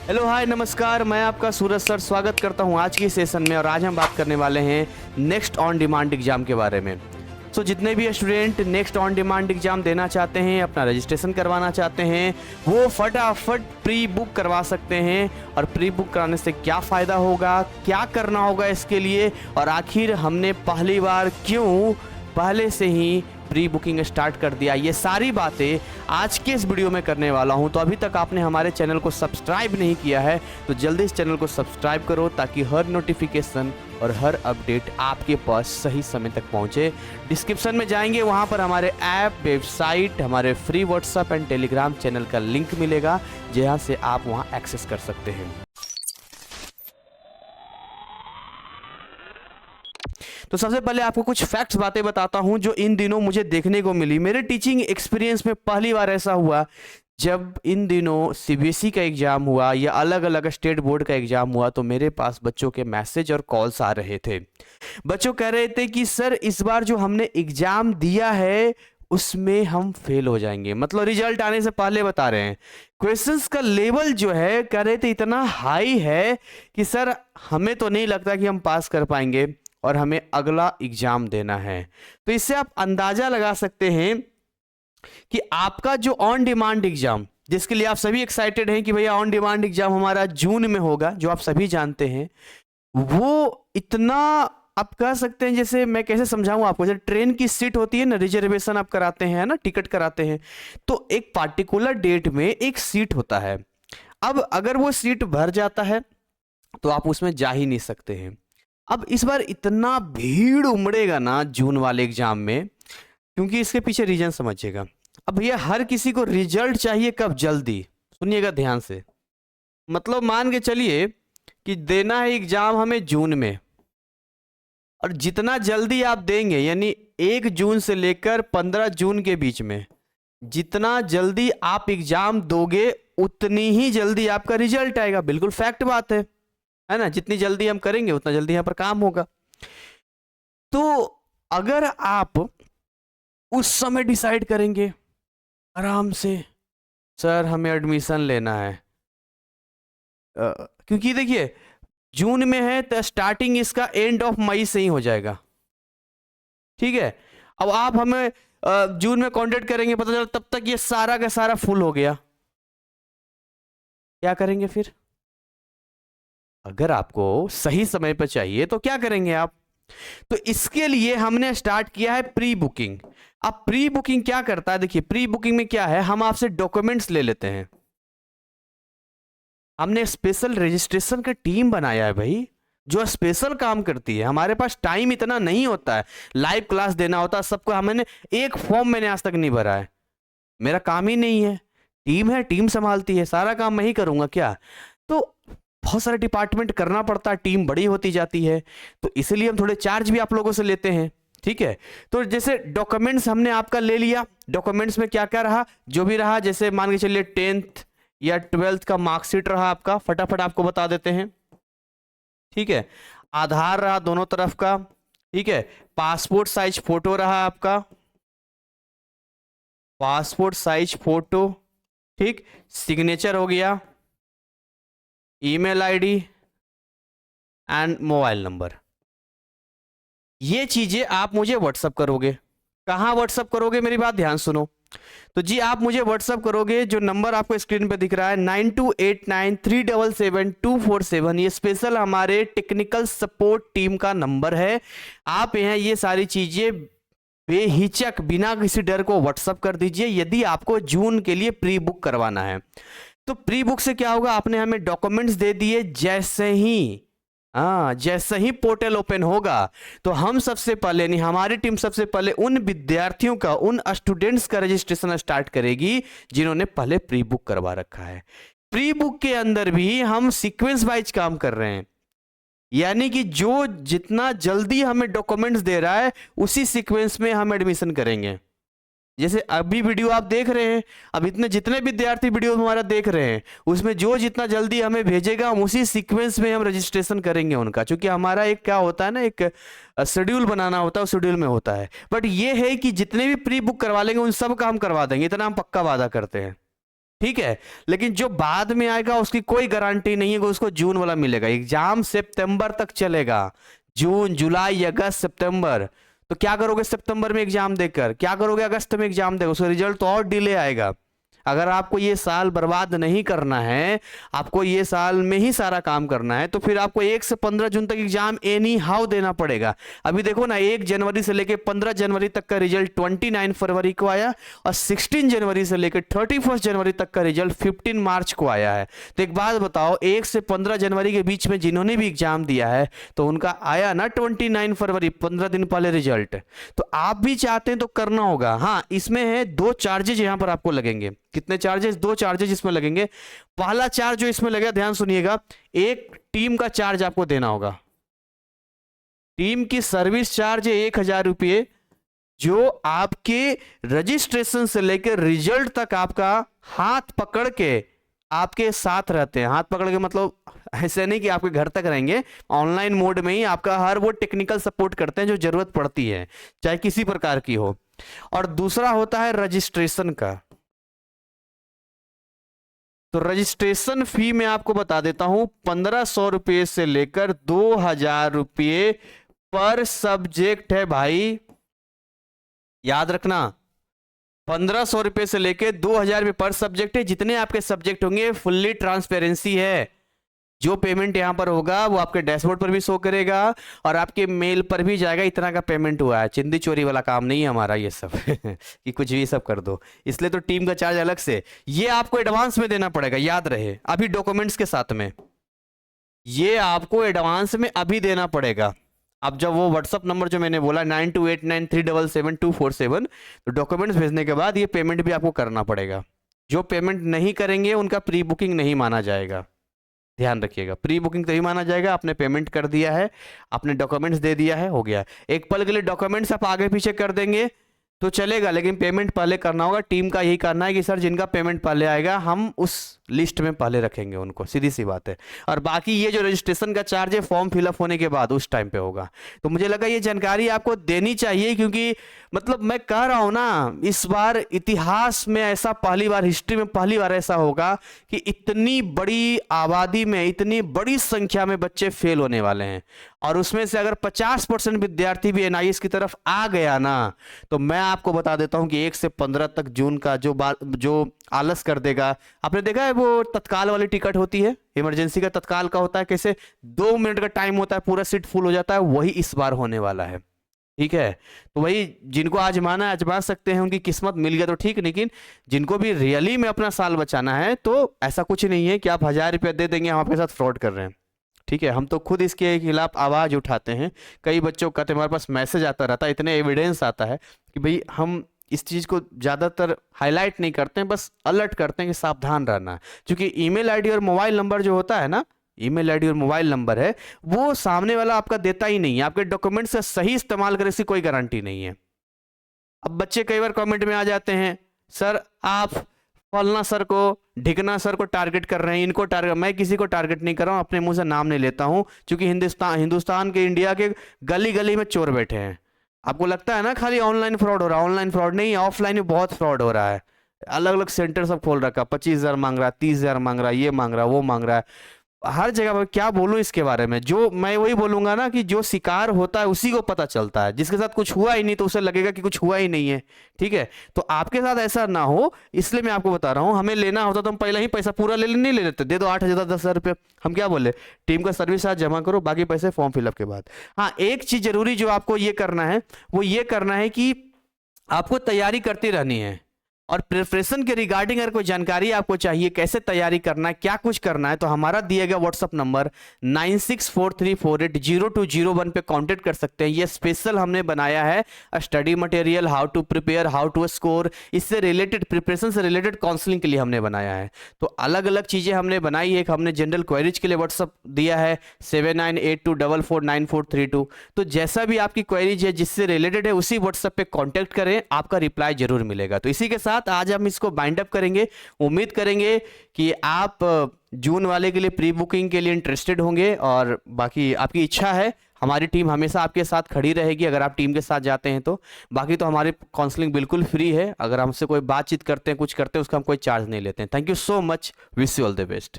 Hello hi नमस्कार, मैं आपका सूरज सर स्वागत करता हूं आज की सेशन में। और आज हम बात करने वाले हैं नेक्स्ट ऑन डिमांड एग्जाम के बारे में। जितने भी student next on demand exam देना चाहते हैं, अपना रजिस्ट्रेशन करवाना चाहते हैं, वो फटाफट प्री बुक करवा सकते हैं। और प्री बुक कराने से क्या फ़ायदा होगा, क्या करना होगा इसके लिए, और आखिर हमने पहली बार क्यों पहले से ही प्री बुकिंग स्टार्ट कर दिया, ये सारी बातें आज के इस वीडियो में करने वाला हूं। तो अभी तक आपने हमारे चैनल को सब्सक्राइब नहीं किया है तो जल्दी इस चैनल को सब्सक्राइब करो, ताकि हर नोटिफिकेशन और हर अपडेट आपके पास सही समय तक पहुंचे। डिस्क्रिप्शन में जाएंगे, वहां पर हमारे ऐप, वेबसाइट, हमारे free WhatsApp and Telegram channel का लिंक मिलेगा, जहां से आप वहां एक्सेस कर सकते हैं। तो सबसे पहले आपको कुछ फैक्ट्स बातें बताता हूं जो इन दिनों मुझे देखने को मिली। मेरे टीचिंग एक्सपीरियंस में पहली बार ऐसा हुआ जब इन दिनों सीबीएसई का एग्जाम हुआ या अलग अलग स्टेट बोर्ड का एग्जाम हुआ, तो मेरे पास बच्चों के मैसेज और कॉल्स आ रहे थे। बच्चों कह रहे थे कि सर इस बार जो हमने एग्जाम दिया है उसमें हम फेल हो जाएंगे। मतलब रिजल्ट आने से पहले बता रहे हैं, क्वेश्चंस का लेवल जो है कह रहे थे इतना हाई है कि सर हमें तो नहीं लगता कि हम पास कर पाएंगे और हमें अगला एग्जाम देना है। तो इससे आप अंदाजा लगा सकते हैं कि आपका जो ऑन डिमांड एग्जाम, जिसके लिए आप सभी एक्साइटेड हैं कि भैया ऑन डिमांड एग्जाम हमारा जून में होगा, जो आप सभी जानते हैं, वो इतना आप कह सकते हैं, जैसे मैं कैसे समझाऊं आपको, जैसे ट्रेन की सीट होती है ना, रिजर्वेशन आप कराते हैं ना, टिकट कराते हैं, तो एक पार्टिकुलर डेट में एक सीट होता है। अब अगर वो सीट भर जाता है तो आप उसमें जा ही नहीं सकते हैं। अब इस बार इतना भीड़ उमड़ेगा ना जून वाले एग्जाम में, क्योंकि इसके पीछे रीजन समझिएगा। अब भैया हर किसी को रिजल्ट चाहिए कब? जल्दी। सुनिएगा ध्यान से। मतलब मान के चलिए कि देना है एग्जाम हमें जून में, और जितना जल्दी आप देंगे, यानी 1 जून से लेकर 15 जून के बीच में जितना जल्दी आप एग्जाम दोगे उतनी ही जल्दी आपका रिजल्ट आएगा। बिल्कुल फैक्ट बात है ना। जितनी जल्दी हम करेंगे उतना जल्दी यहाँ पर काम होगा। तो अगर आप उस समय डिसाइड करेंगे आराम से, सर हमें एडमिशन लेना है, क्योंकि देखिए जून में है तो स्टार्टिंग इसका एंड ऑफ मई से ही हो जाएगा, ठीक है। अब आप हमें जून में कांटेक्ट करेंगे, पता चला तब तक ये सारा का सारा फुल हो गया, क्या करेंगे फिर? अगर आपको सही समय पर चाहिए तो क्या करेंगे आप? तो इसके लिए हमने स्टार्ट किया है प्री बुकिंग। अब प्री बुकिंग क्या करता है? देखिए प्री बुकिंग में क्या है, हम आपसे डॉक्यूमेंट्स ले लेते हैं। हमने स्पेशल रजिस्ट्रेशन का टीम बनाया है भाई, जो स्पेशल काम करती है। हमारे पास टाइम इतना नहीं होता है, लाइव क्लास देना होता है सबको। हमने एक फॉर्म मैंने आज तक नहीं भरा है, मेरा काम ही नहीं है। टीम है, टीम संभालती है, सारा काम मैं ही करूंगा क्या? तो बहुत सारे डिपार्टमेंट करना पड़ता है, टीम बड़ी होती जाती है, तो इसलिए हम थोड़े चार्ज भी आप लोगों से लेते हैं, ठीक है। तो जैसे डॉक्यूमेंट्स हमने आपका ले लिया, डॉक्यूमेंट्स में क्या क्या रहा, जो भी रहा, जैसे मान के चलिए 10th या 12th का मार्कशीट रहा आपका, फटाफट आपको बता देते हैं, ठीक है। आधार रहा दोनों तरफ का, ठीक है। पासपोर्ट साइज फोटो रहा आपका, पासपोर्ट साइज फोटो, ठीक। सिग्नेचर हो गया, email ID and mobile number. ये चीजें आप मुझे व्हाट्सअप करोगे। कहाँ व्हाट्सअप करोगे? मेरी बात ध्यान सुनो। तो जी आप मुझे व्हाट्सअप करोगे, जो नंबर आपको स्क्रीन पे दिख रहा है 9289377247, ये स्पेशल हमारे टेक्निकल सपोर्ट टीम का नंबर है। आप यहाँ ये सारी चीजें बेहिचक बिना किसी डर को व्हाट्सअप कर दीजिए, यदि आपको जून के लिए प्री बुक करवाना है। तो प्री बुक से क्या होगा, आपने हमें डॉक्यूमेंट्स दे दिए, जैसे ही पोर्टल ओपन होगा तो हम सबसे पहले, नहीं हमारी टीम सबसे पहले उन विद्यार्थियों का, उन स्टूडेंट्स का रजिस्ट्रेशन स्टार्ट करेगी जिन्होंने पहले प्री बुक करवा रखा है। प्री बुक के अंदर भी हम सीक्वेंस वाइज काम कर रहे हैं, यानी कि जो जितना जल्दी हमें डॉक्यूमेंट्स दे रहा है उसी सीक्वेंस में हम एडमिशन करेंगे। जैसे अभी वीडियो आप देख रहे हैं, अब इतने जितने विद्यार्थी वीडियो हमारा देख रहे हैं, उसमें जो जितना जल्दी हमें भेजेगा हम उसी सीक्वेंस में हम रजिस्ट्रेशन करेंगे उनका। क्योंकि हमारा एक क्या होता है ना, एक शेड्यूल बनाना होता है, उस शेड्यूल में होता है। बट ये है कि जितने भी प्री बुक करवा लेंगे उन सब का हम करवा देंगे, इतना हम पक्का वादा करते हैं। ठीक है, लेकिन जो बाद में आएगा उसकी कोई गारंटी नहीं है कि उसको जून वाला मिलेगा। एग्जाम सितंबर तक चलेगा, जून जुलाई अगस्त सितंबर। तो क्या करोगे सितंबर में एग्जाम देकर, क्या करोगे अगस्त में एग्जाम देकर, उसका रिजल्ट तो और डिले आएगा। अगर आपको ये साल बर्बाद नहीं करना है, आपको ये साल में ही सारा काम करना है, तो फिर आपको 1 से 15 जून तक एग्जाम एनी हाउ देना पड़ेगा। अभी देखो ना, 1 जनवरी से लेकर 15 जनवरी तक का रिजल्ट 29 फरवरी को आया, और 16 जनवरी से लेकर 31 जनवरी तक का रिजल्ट 15 मार्च को आया है। तो एक बात बताओ, 1 से 15 जनवरी के बीच में जिन्होंने भी एग्जाम दिया है तो उनका आया ना 29 फरवरी, 15 दिन पहले रिजल्ट। तो आप भी चाहते हैं तो करना होगा। हाँ, इसमें है 2 चार्जेज यहां पर आपको लगेंगे। कितने चार्जेस? 2 चार्जेस इसमें लगेंगे। पहला चार्ज जो इसमें लगेगा, ध्यान सुनिएगा, एक टीम का चार्ज आपको देना होगा। टीम की सर्विस चार्ज है 1000 रुपये, जो आपके रजिस्ट्रेशन से लेकर रिजल्ट तक आपका हाथ पकड़ के आपके साथ रहते हैं। हाथ पकड़ के मतलब ऐसे नहीं कि आपके घर तक रहेंगे, ऑनलाइन मोड में ही आपका हर वो टेक्निकल सपोर्ट करते हैं जो जरूरत पड़ती है, चाहे किसी प्रकार की हो। और दूसरा होता है रजिस्ट्रेशन का। तो रजिस्ट्रेशन फी मैं आपको बता देता हूं, 1500 रुपये से लेकर 2000 रुपये पर सब्जेक्ट है भाई, याद रखना। 1500 रुपये से लेकर 2000 रुपये पर सब्जेक्ट है। जितने आपके सब्जेक्ट होंगे फुल्ली ट्रांसपेरेंसी है। जो पेमेंट यहां पर होगा वो आपके डैशबोर्ड पर भी शो करेगा और आपके मेल पर भी जाएगा, इतना का पेमेंट हुआ है। चिंदी चोरी वाला काम नहीं है हमारा ये सब कि कुछ भी सब कर दो। इसलिए तो टीम का चार्ज अलग से, ये आपको एडवांस में देना पड़ेगा, याद रहे, अभी डॉक्यूमेंट्स के साथ में। ये आपको एडवांस में अभी देना पड़ेगा। अब जब वो व्हाट्सअप नंबर जो मैंने बोला 9289377247, तो डॉक्यूमेंट्स भेजने के बाद ये पेमेंट भी आपको करना पड़ेगा। जो पेमेंट नहीं करेंगे उनका प्री बुकिंग नहीं माना जाएगा, ध्यान रखिएगा। प्री बुकिंग तभी माना जाएगा, आपने पेमेंट कर दिया है, आपने डॉक्यूमेंट्स दे दिया है, हो गया। एक पल के लिए डॉक्यूमेंट्स आप आगे पीछे कर देंगे तो चलेगा, लेकिन पेमेंट पहले करना होगा। टीम का यही करना है कि सर जिनका पेमेंट पहले आएगा हम उस लिस्ट में पहले रखेंगे उनको, सीधी सी बात है। और बाकी ये जो रजिस्ट्रेशन का चार्ज है फॉर्म फिलअप होने के बाद उस टाइम पे होगा। तो मुझे लगा ये जानकारी आपको देनी चाहिए, क्योंकि मतलब मैं कह रहा हूं ना, इस बार इतिहास में ऐसा पहली बार, हिस्ट्री में पहली बार ऐसा होगा कि इतनी बड़ी आबादी में, इतनी बड़ी संख्या में बच्चे फेल होने वाले हैं। और उसमें से अगर 50% विद्यार्थी भी एनआईएस की तरफ आ गया ना, तो मैं आपको बता देता हूं कि 1 से 15 तक जून का जो आलस कर देगा। आपने देखा है वो तत्काल वाली टिकट होती है, इमरजेंसी का तत्काल का होता है, कैसे 2 मिनट का टाइम होता है, पूरा सीट फुल हो जाता है, वही इस बार होने वाला है। ठीक है, तो वही जिनको आजमाना है आजमा सकते हैं, उनकी किस्मत मिल गया तो ठीक, लेकिन जिनको भी रियली में अपना साल बचाना है तो ऐसा कुछ नहीं है कि आप 1000 रुपया दे देंगे हम आपके साथ फ्रॉड कर रहे हैं। ठीक है, हम तो खुद इसके खिलाफ आवाज उठाते हैं। कई बच्चों का हमारे पास मैसेज आता रहता है, इतने एविडेंस आता है कि भाई हम इस चीज को ज्यादातर हाईलाइट नहीं करते हैं, बस अलर्ट करते हैं कि सावधान रहना है। क्योंकि ईमेल आईडी और मोबाइल नंबर जो होता है ना, ईमेल आईडी और मोबाइल नंबर है, वो सामने वाला आपका देता ही नहीं है। आपके डॉक्यूमेंट से सही इस्तेमाल करे इसकी कोई गारंटी नहीं है। अब बच्चे कई बार कमेंट में आ जाते हैं, सर आप फलना सर को, ढिकना सर को टारगेट कर रहे हैं, इनको टारगेट। मैं किसी को टारगेट नहीं कर रहा हूं, अपने मुंह से नाम नहीं लेता हूं, क्योंकि हिंदुस्तान के, इंडिया के गली गली में चोर बैठे हैं। आपको लगता है ना खाली ऑनलाइन फ्रॉड हो रहा है, ऑनलाइन फ्रॉड नहीं, ऑफलाइन में बहुत फ्रॉड हो रहा है। अलग अलग सेंटर सब खोल रखा, 25,000 मांग रहा है, 30,000 मांग रहा है, ये मांग रहा है, वो मांग रहा है, हर जगह पर। क्या बोलूं इसके बारे में, जो मैं वही बोलूंगा ना कि जो शिकार होता है उसी को पता चलता है। जिसके साथ कुछ हुआ ही नहीं तो उसे लगेगा कि कुछ हुआ ही नहीं है। ठीक है, तो आपके साथ ऐसा ना हो, इसलिए मैं आपको बता रहा हूं। हमें लेना होता तो हम पहले ही पैसा पूरा नहीं ले लेते, दे दो 8,000 10,000 रुपये। हम क्या बोले, टीम का सर्विस आज जमा करो, बाकी पैसे फॉर्म फिलअप के बाद। हाँ, एक चीज जरूरी जो आपको ये करना है, वो ये करना है कि आपको तैयारी करती रहनी है। और प्रिपरेशन के रिगार्डिंग अगर कोई जानकारी आपको चाहिए, कैसे तैयारी करना है, क्या कुछ करना है, तो हमारा दिया गया व्हाट्सअप नंबर 9643480201 पे कांटेक्ट कर सकते हैं। ये स्पेशल हमने बनाया है study material, how to prepare, how to score, इससे रिलेटेड, प्रिपरेशन से रिलेटेड काउंसलिंग के लिए हमने बनाया है। तो अलग अलग चीजें हमने बनाई है। एक हमने जनरल क्वेरीज के लिए व्हाट्सअप दिया है 7982449432। तो जैसा भी आपकी क्वेरीज है जिससे रिलेटेड है, उसी व्हाट्सएप पे कांटेक्ट करें, आपका रिप्लाई जरूर मिलेगा। तो इसी के साथ आज हम इसको बाइंड अप करेंगे। उम्मीद करेंगे कि आप जून वाले के लिए प्री बुकिंग के लिए इंटरेस्टेड होंगे, और बाकी आपकी इच्छा है, हमारी टीम हमेशा आपके साथ खड़ी रहेगी अगर आप टीम के साथ जाते हैं तो। बाकी तो हमारी काउंसलिंग बिल्कुल फ्री है, अगर हमसे कोई बातचीत करते हैं कुछ करते हैं उसका हम कोई चार्ज नहीं लेते हैं। Thank you so much, wish you all the best.